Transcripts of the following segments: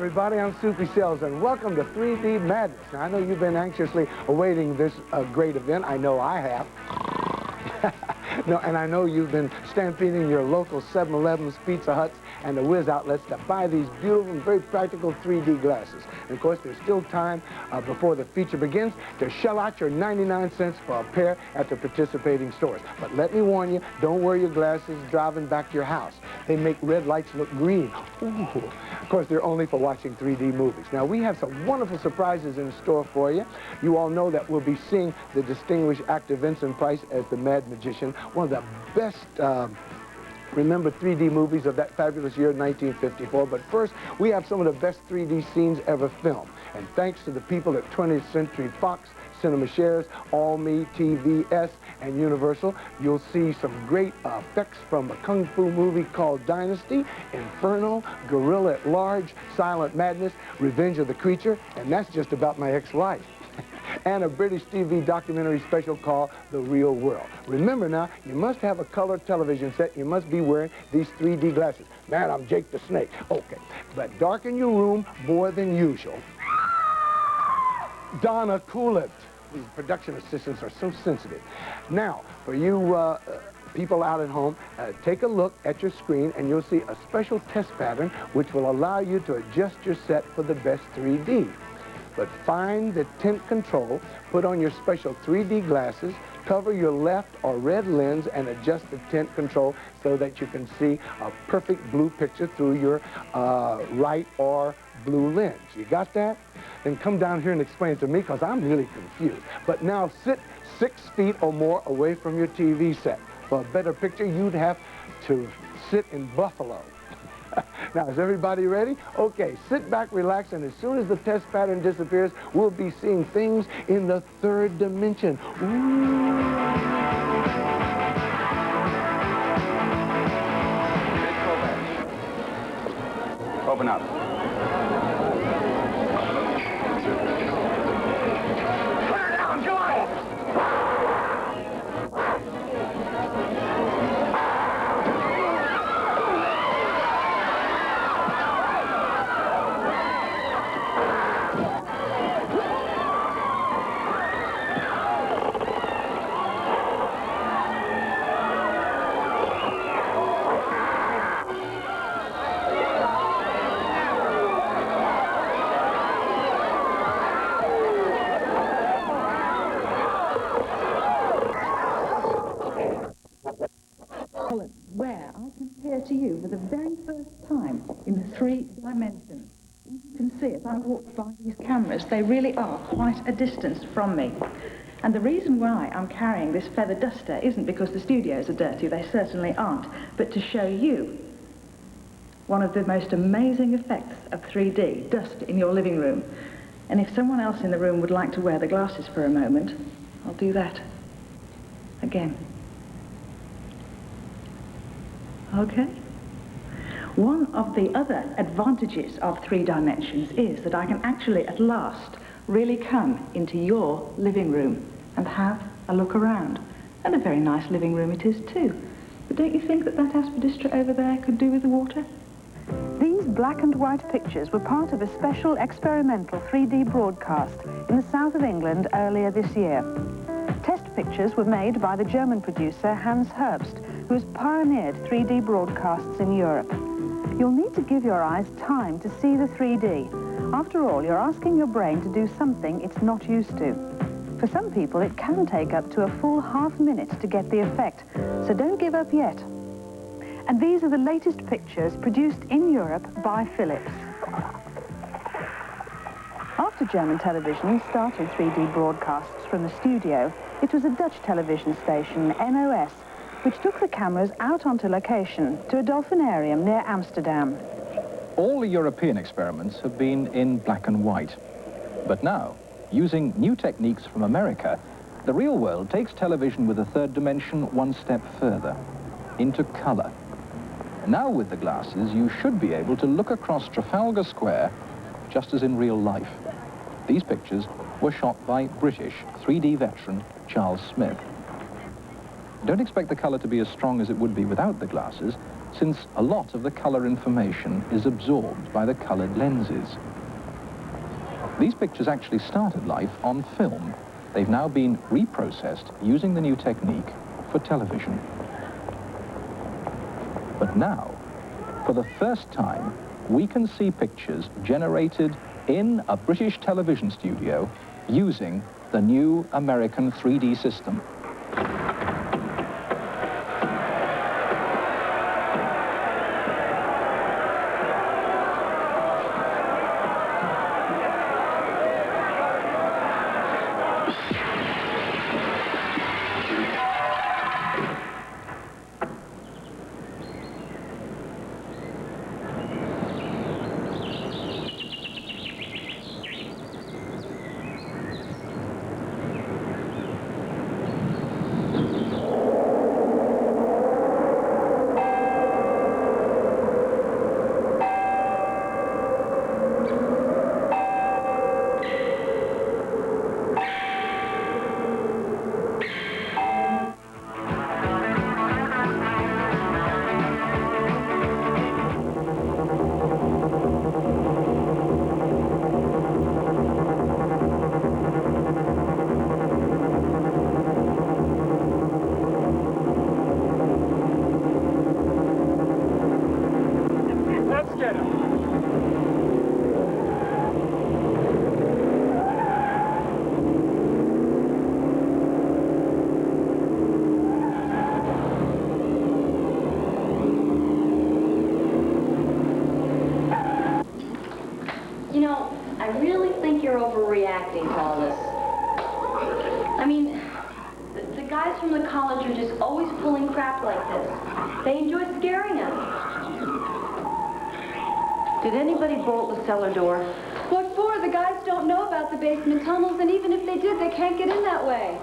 everybody. I'm Soupy Sales, and welcome to 3D Madness. Now, I know you've been anxiously awaiting this great event. I know I have. No, and I know you've been stampeding your local 7-Elevens, Pizza Huts, and the Whiz outlets to buy these beautiful and very practical 3D glasses. And of course, there's still time before the feature begins to shell out your 99 cents for a pair at the participating stores. But let me warn you, don't wear your glasses driving back to your house. They make red lights look green. Ooh. Of course, they're only for watching 3D movies. Now, we have some wonderful surprises in store for you. You all know that we'll be seeing the distinguished actor Vincent Price as the Mad Magician, one of the best remember 3D movies of that fabulous year, 1954. But first, we have some of the best 3D scenes ever filmed. And thanks to the people at 20th Century Fox, Cinema Shares, All Me, TVS, and Universal, you'll see some great effects from a kung fu movie called Dynasty, Inferno, Gorilla at Large, Silent Madness, Revenge of the Creature, and that's just about my ex-wife. And a British TV documentary special called The Real World. Remember now, you must have a color television set. You must be wearing these 3D glasses. Man, I'm Jake the Snake. Okay, but darken your room more than usual. Donna, cool it. These production assistants are so sensitive. Now, for you people out at home, take a look at your screen and you'll see a special test pattern which will allow you to adjust your set for the best 3D. But find the tint control, put on your special 3D glasses, cover your left or red lens, and adjust the tint control so that you can see a perfect blue picture through your right or blue lens. You got that? Then come down here and explain it to me, because I'm really confused. But now sit 6 feet or more away from your TV set. For a better picture, you'd have to sit in Buffalo. Now, is everybody ready? Okay, sit back, relax, and as soon as the test pattern disappears, we'll be seeing things in the 3rd dimension. Ooh. Open up. Put her down, Goliath! Where I compare to you for the very first time in the 3 dimensions. You can see as I walk by these cameras, they really are quite a distance from me. And the reason why I'm carrying this feather duster isn't because the studios are dirty, they certainly aren't, but to show you one of the most amazing effects of 3D, dust in your living room. And if someone else in the room would like to wear the glasses for a moment, I'll do that again. Okay. One of the other advantages of 3 dimensions is that I can actually at last really come into your living room and have a look around. And a very nice living room it is too. But don't you think that that aspidistra over there could do with the water? These black and white pictures were part of a special experimental 3D broadcast in the south of England earlier this year. Test pictures were made by the German producer Hans Herbst, who has pioneered 3D broadcasts in Europe. You'll need to give your eyes time to see the 3D. After all, you're asking your brain to do something it's not used to. For some people, it can take up to a full half minute to get the effect, so don't give up yet. And these are the latest pictures produced in Europe by Philips. After German television started 3D broadcasts from the studio, it was a Dutch television station, NOS, which took the cameras out onto location to a dolphinarium near Amsterdam. All the European experiments have been in black and white. But now, using new techniques from America, the real world takes television with the 3rd dimension one step further, into color. Now with the glasses, you should be able to look across Trafalgar Square just as in real life. These pictures were shot by British 3D veteran Charles Smith. Don't expect the color to be as strong as it would be without the glasses, since a lot of the color information is absorbed by the colored lenses. These pictures actually started life on film. They've now been reprocessed using the new technique for television. But now, for the first time, we can see pictures generated in a British television studio using the new American 3D system. You know, I really think you're overreacting to all this. I mean, the guys from the college are just always pulling crap like this. They enjoy scaring us. Did anybody bolt the cellar door? What for? The guys don't know about the basement tunnels, and even if they did, they can't get in that way.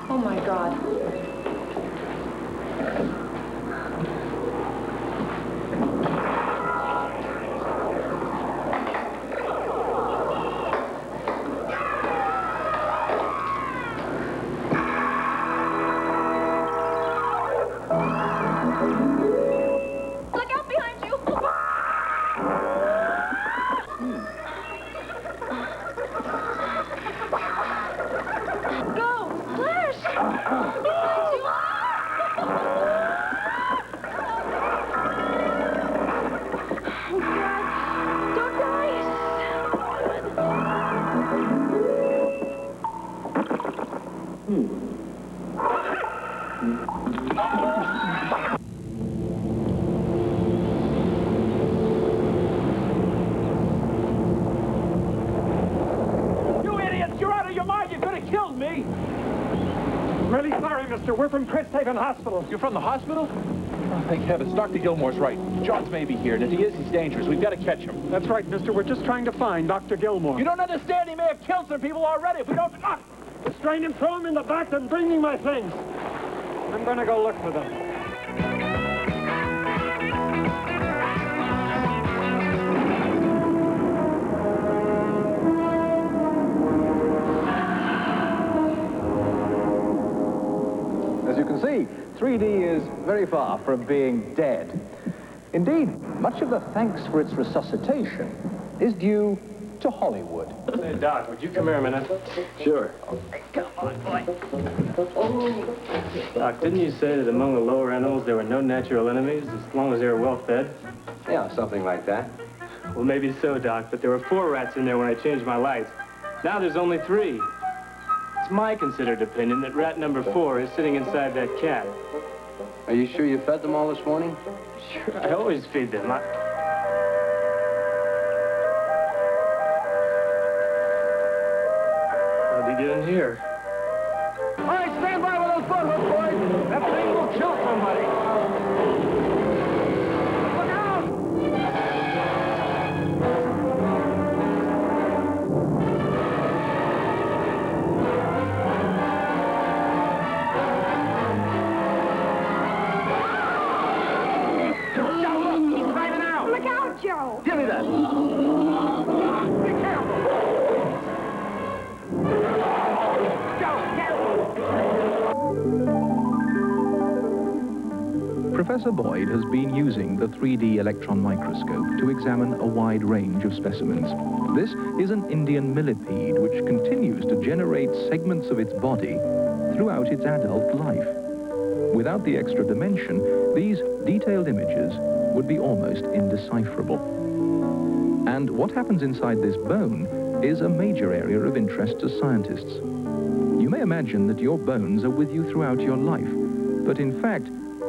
Oh, my God. Look out behind you! Go! Flash! Behind you! Oh, God. Don't You idiots! You're out of your mind! You could have killed me! Really sorry, mister. We're from Cresthaven Hospital. You're from the hospital? Oh, thank heavens. Dr. Gilmore's right. Johns may be here, and if he is, he's dangerous. We've got to catch him. That's right, mister. We're just trying to find Dr. Gilmore. You don't understand. He may have killed some people already. If we don't... Ah! Restrain him, throw him in the back, and bring me my things. I'm going to go look for them. As you can see, 3D is very far from being dead. Indeed, much of the thanks for its resuscitation is due to Hollywood. Hey, Doc, would you come here a minute? Sure. Doc, didn't you say that among the lower animals there were no natural enemies as long as they were well fed? Yeah, something like that. Well, maybe so, Doc, but there were 4 rats in there when I changed my lights. Now there's only 3. It's my considered opinion that rat number 4 is sitting inside that cat. Are you sure you fed them all this morning? Sure, I always feed them. How'd he get in here? All right, stand by with those boat hooks, boys. That thing will kill somebody. Look out! Look, he's driving out. Professor Boyd has been using the 3D electron microscope to examine a wide range of specimens. This is an Indian millipede which continues to generate segments of its body throughout its adult life. Without the extra dimension, these detailed images would be almost indecipherable. And what happens inside this bone is a major area of interest to scientists. You may imagine that your bones are with you throughout your life, but in fact,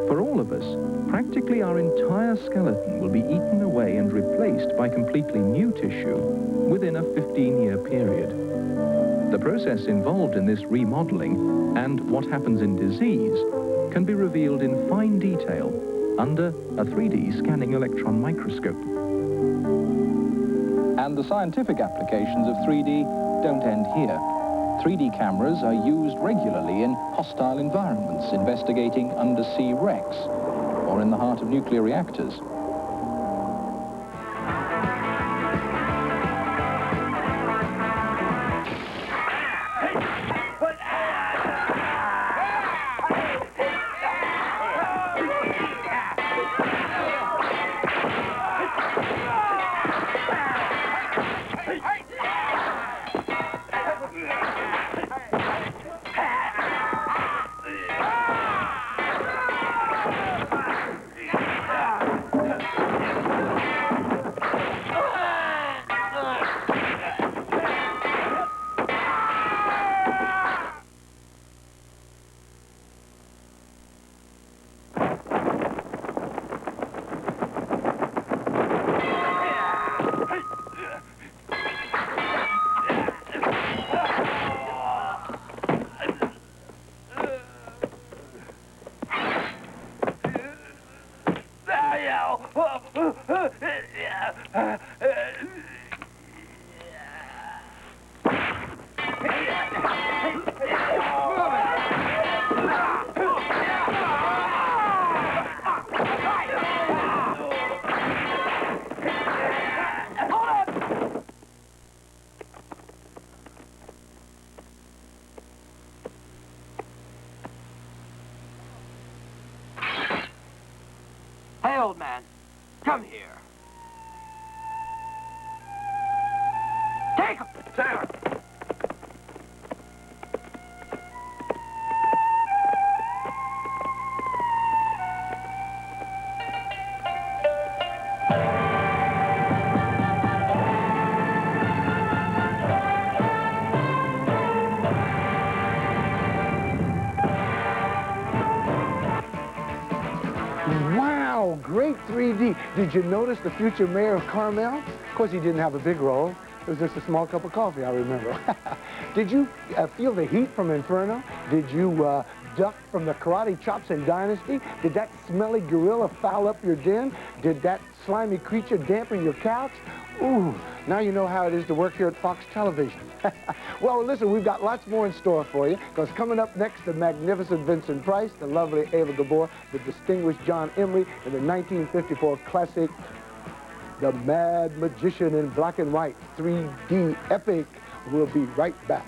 for all of us, practically our entire skeleton will be eaten away and replaced by completely new tissue within a 15-year period. The process involved in this remodeling and what happens in disease can be revealed in fine detail under a 3D scanning electron microscope. And the scientific applications of 3D don't end here. 3D cameras are used regularly in hostile environments, investigating undersea wrecks or in the heart of nuclear reactors. Hey, old man, come here. Take him! Sailor! Wow, great 3D. Did you notice the future mayor of Carmel? Of course, he didn't have a big role. It was just a small cup of coffee, I remember. Did you feel the heat from Inferno? Did you duck from the karate chops in Dynasty? Did that smelly gorilla foul up your den? Did that slimy creature dampen your couch? Ooh, now you know how it is to work here at Fox Television. Well, listen, we've got lots more in store for you, because coming up next, the magnificent Vincent Price, the lovely Ava Gabor, the distinguished John Emery, and the 1954 classic, The Mad Magician in Black and White, 3D epic. We'll be right back.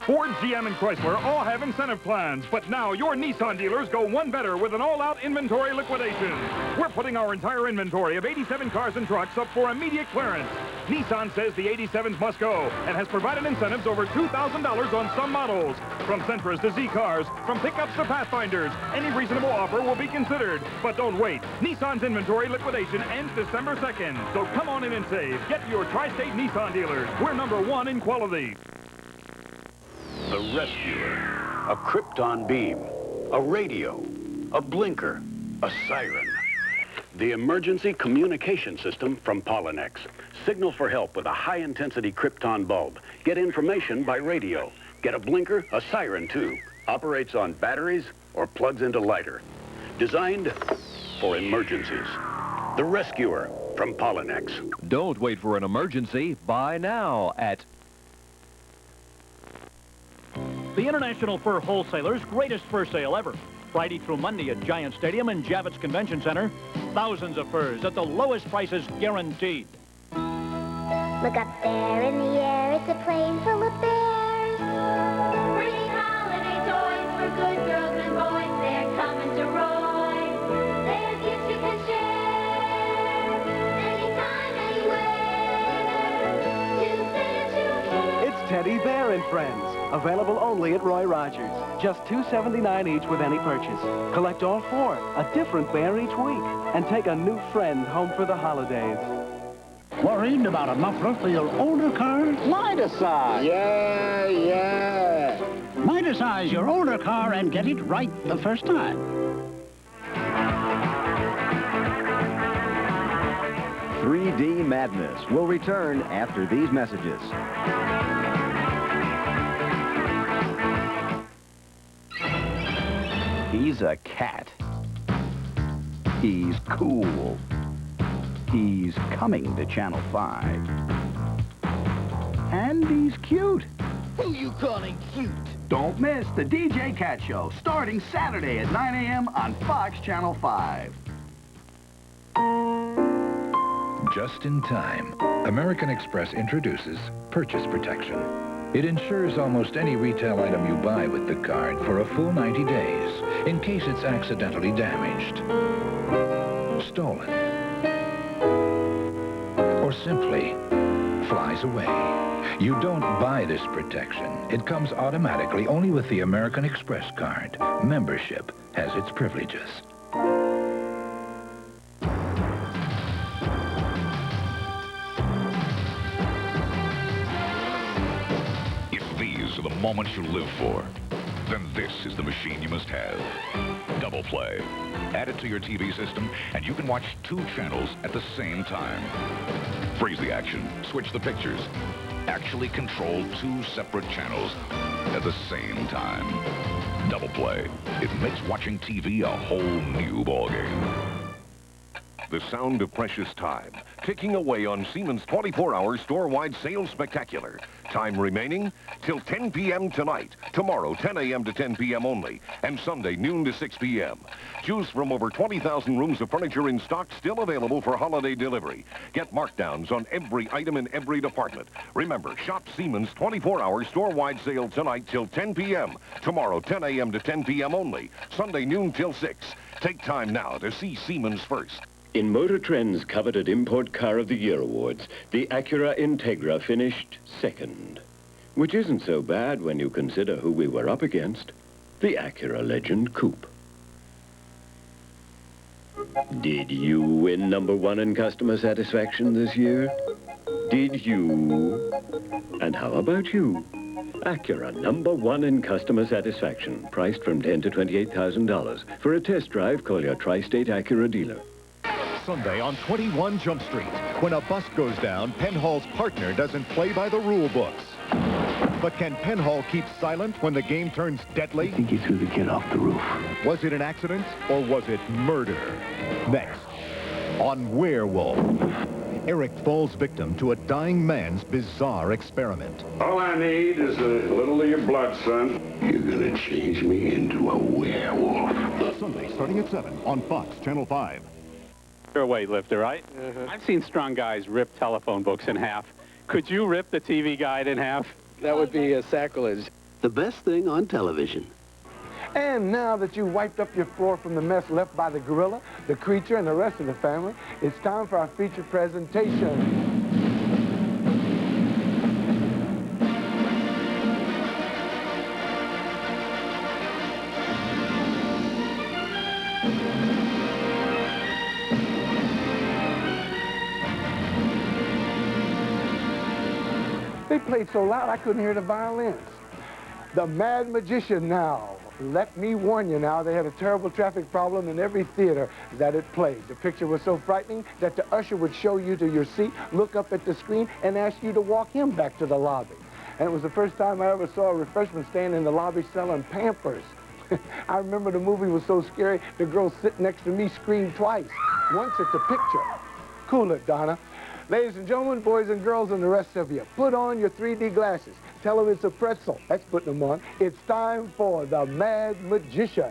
Ford, GM, and Chrysler all have incentive plans, but now your Nissan dealers go one better with an all-out inventory liquidation. We're putting our entire inventory of 87 cars and trucks up for immediate clearance. Nissan says the 87s must go and has provided incentives over $2,000 on some models. From Sentras to Z cars, from pickups to Pathfinders, any reasonable offer will be considered. But don't wait. Nissan's inventory liquidation ends December 2nd. So come on in and save. Get to your tri-state Nissan dealers. We're #1 in quality. The Rescuer, a krypton beam, a radio, a blinker, a siren. The emergency communication system from Pollinex. Signal for help with a high-intensity krypton bulb. Get information by radio. Get a blinker, a siren too. Operates on batteries or plugs into lighter. Designed for emergencies. The Rescuer from Pollinex. Don't wait for an emergency. Buy now at the International Fur Wholesalers' greatest fur sale ever. Friday through Monday at Giant Stadium and Javits Convention Center. Thousands of furs at the lowest prices guaranteed. Look up there in the air, it's a plane full of bears. Bringing holiday toys for good girls Bear and Friends. Available only at Roy Rogers. Just $2.79 each with any purchase. Collect all 4, a different bear each week. And take a new friend home for the holidays. Worried about a muffler for your older car? Midas-size. Yeah. Midas-size your older car and get it right the first time. 3D Madness will return after these messages. He's a cat. He's cool. He's coming to Channel 5. And he's cute. Who you calling cute? Don't miss the DJ Cat Show, starting Saturday at 9 a.m. on Fox Channel 5. Just in time, American Express introduces Purchase Protection. It insures almost any retail item you buy with the card for a full 90 days in case it's accidentally damaged, stolen, or simply flies away. You don't buy this protection. It comes automatically only with the American Express card. Membership has its privileges. If these are the moments you live for, then this is the machine you must have. Double Play. Add it to your TV system, and you can watch 2 channels at the same time. Freeze the action, switch the pictures. Actually control 2 separate channels at the same time. Double Play. It makes watching TV a whole new ballgame. The sound of precious time, ticking away on Siemens' 24-hour store-wide sales spectacular. Time remaining till 10 p.m. tonight, tomorrow 10 a.m. to 10 p.m. only, and Sunday noon to 6 p.m. Choose from over 20,000 rooms of furniture in stock still available for holiday delivery. Get markdowns on every item in every department. Remember, shop Siemens' 24-hour store-wide sale tonight till 10 p.m. Tomorrow 10 a.m. to 10 p.m. only, Sunday noon till 6. Take time now to see Siemens first. In Motor Trend's coveted Import Car of the Year awards, the Acura Integra finished second, which isn't so bad when you consider who we were up against, the Acura Legend Coupe. Did you win #1 in customer satisfaction this year? Did you? And how about you? Acura #1 in customer satisfaction, priced from $10,000 to $28,000. For a test drive, call your Tri-State Acura dealer. Sunday on 21 Jump Street. When a bus goes down, Penhall's partner doesn't play by the rule books. But can Penhall keep silent when the game turns deadly? I think he threw the kid off the roof. Was it an accident or was it murder? Next, on Werewolf, Eric falls victim to a dying man's bizarre experiment. All I need is a little of your blood, son. You're gonna change me into a werewolf. Sunday, starting at 7 on Fox Channel 5. You're a weightlifter, right? I've seen strong guys rip telephone books in half. Could you rip the TV guide in half? That would be a sacrilege. The best thing on television. And now that you wiped up your floor from the mess left by the gorilla, the creature, and the rest of the family, it's time for our feature presentation. They played so loud I couldn't hear the violins. The Mad Magician now. Let me warn you now, they had a terrible traffic problem in every theater that it played. The picture was so frightening that the usher would show you to your seat, look up at the screen, and ask you to walk him back to the lobby. And it was the first time I ever saw a refreshment stand in the lobby selling Pampers. I remember the movie was so scary, the girl sitting next to me screamed twice. Once at the picture. Cool it, Donna. Ladies and gentlemen, boys and girls, and the rest of you, put on your 3D glasses. Tell them it's a pretzel. That's putting them on. It's time for the Mad Magician.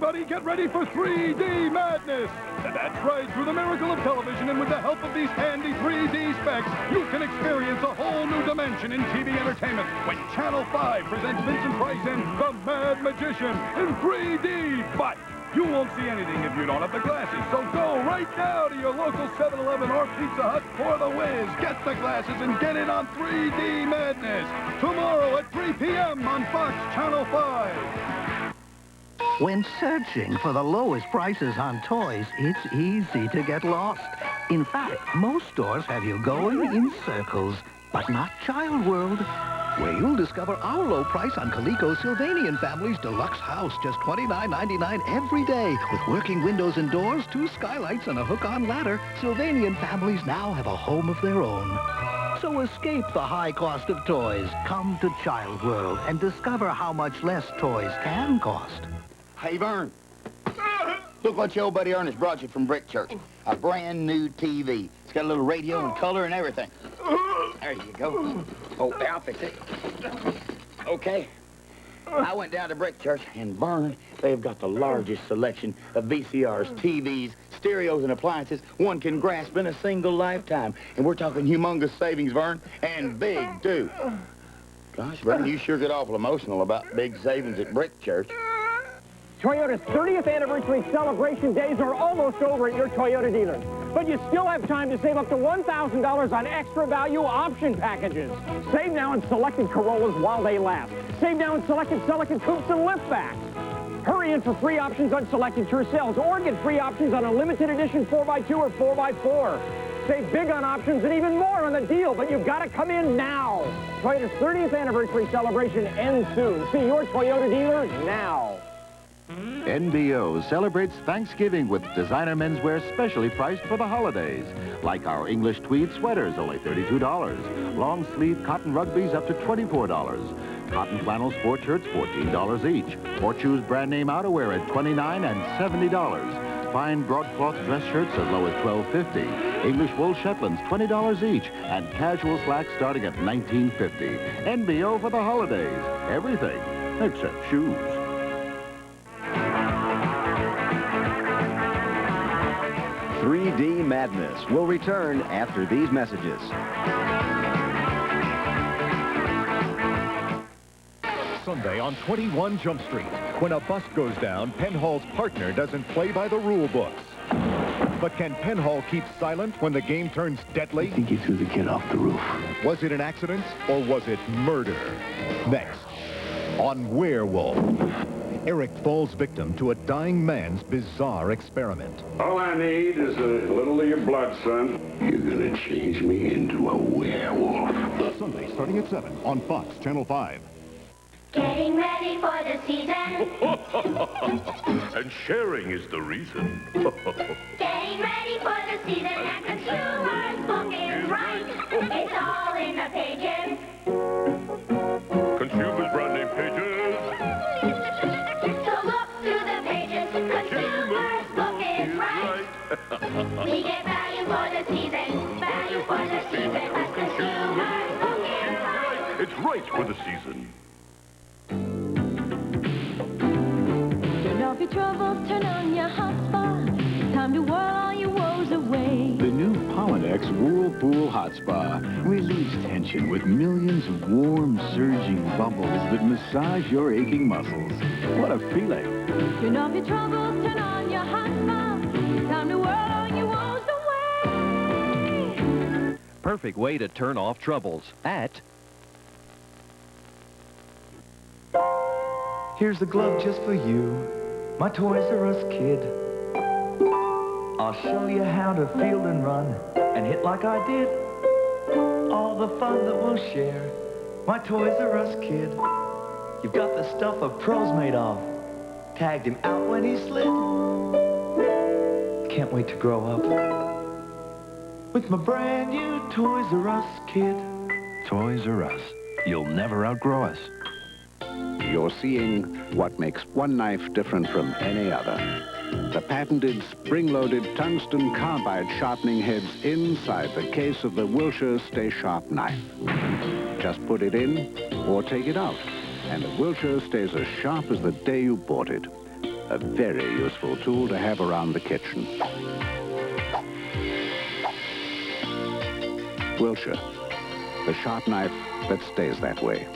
everybody, get ready for 3D madness. That's right, through the miracle of television and with the help of these handy 3D specs, you can experience a whole new dimension in TV entertainment when Channel 5 presents Vincent Price in The Mad Magician in 3D. But you won't see anything if you don't have the glasses, so go right now to your local 7-Eleven or Pizza Hut for the whiz. Get the glasses and get in on 3D madness. Tomorrow at 3 p.m. on Fox Channel 5. When searching for the lowest prices on toys, it's easy to get lost. In fact, most stores have you going in circles, but not Child World, where you'll discover our low price on Coleco Sylvanian Family's deluxe house, just $29.99 every day. With working windows and doors, 2 skylights, and a hook-on ladder, Sylvanian families now have a home of their own. So escape the high cost of toys. Come to Child World and discover how much less toys can cost. Hey, Vern. Look what your old buddy Ernest brought you from Brick Church. A brand new TV. It's got a little radio and color and everything. There you go. Oh, I'll fix it. Okay. I went down to Brick Church, and Vern, they've got the largest selection of VCRs, TVs, stereos, and appliances one can grasp in a single lifetime. And we're talking humongous savings, Vern, and big, too. Gosh, Vern, you sure get awful emotional about big savings at Brick Church. Toyota's 30th anniversary celebration days are almost over at your Toyota dealers. But you still have time to save up to $1,000 on extra value option packages. Save now in selected Corollas while they last. Save now in selected Celica coupes and liftbacks. Hurry in for free options on selected Tercels or get free options on a limited edition 4x2 or 4x4. Save big on options and even more on the deal, but you've got to come in now. Toyota's 30th anniversary celebration ends soon. See your Toyota dealer now. NBO celebrates Thanksgiving with designer menswear specially priced for the holidays, like our English tweed sweaters, only $32. Long sleeve cotton rugbies up to $24. Cotton flannel sport shirts, $14 each. Or choose brand name outerwear at $29 and $70. Fine broadcloth dress shirts as low as $12.50. English wool Shetlands, $20 each. And casual slacks starting at $19.50. NBO for the holidays. Everything except shoes. 3D Madness will return after these messages. Sunday on 21 Jump Street. When a bus goes down, Penhall's partner doesn't play by the rule books. But can Penhall keep silent when the game turns deadly? I think he threw the kid off the roof. Was it an accident or was it murder? Next, on Werewolf. Eric falls victim to a dying man's bizarre experiment. All I need is a little of your blood, son. You're gonna change me into a werewolf. Sunday, starting at 7 on Fox Channel 5. Getting ready for the season. And sharing is the reason. Getting ready for the season, and Consumer's Book is right. It's all in the pages. Consumer's brand name pages. So look through the pages. Consumer's Book is right. We get value for the season. Value for the season. But Consumer's Book is right. It's right for the season. Turn off your troubles, turn on your hotspot. Time to whirl all your woes away. The new Pollenex Whirlpool Hot Spa relieves tension with millions of warm, surging bubbles that massage your aching muscles. What a feeling. Turn off your troubles, turn on your hotspot. Time to whirl all your woes away. Perfect way to turn off troubles at... Here's a glove just for you, my Toys R Us kid. I'll show you how to field and run and hit like I did. All the fun that we'll share, my Toys R Us kid. You've got the stuff a pro's made of. Tagged him out when he slid. Can't wait to grow up with my brand new Toys R Us kid. Toys R Us. You'll never outgrow us. You're seeing what makes one knife different from any other. The patented spring-loaded tungsten carbide sharpening heads inside the case of the Wilshire Stay Sharp knife. Just put it in or take it out, and the Wilshire stays as sharp as the day you bought it. A very useful tool to have around the kitchen. Wilshire, the sharp knife that stays that way.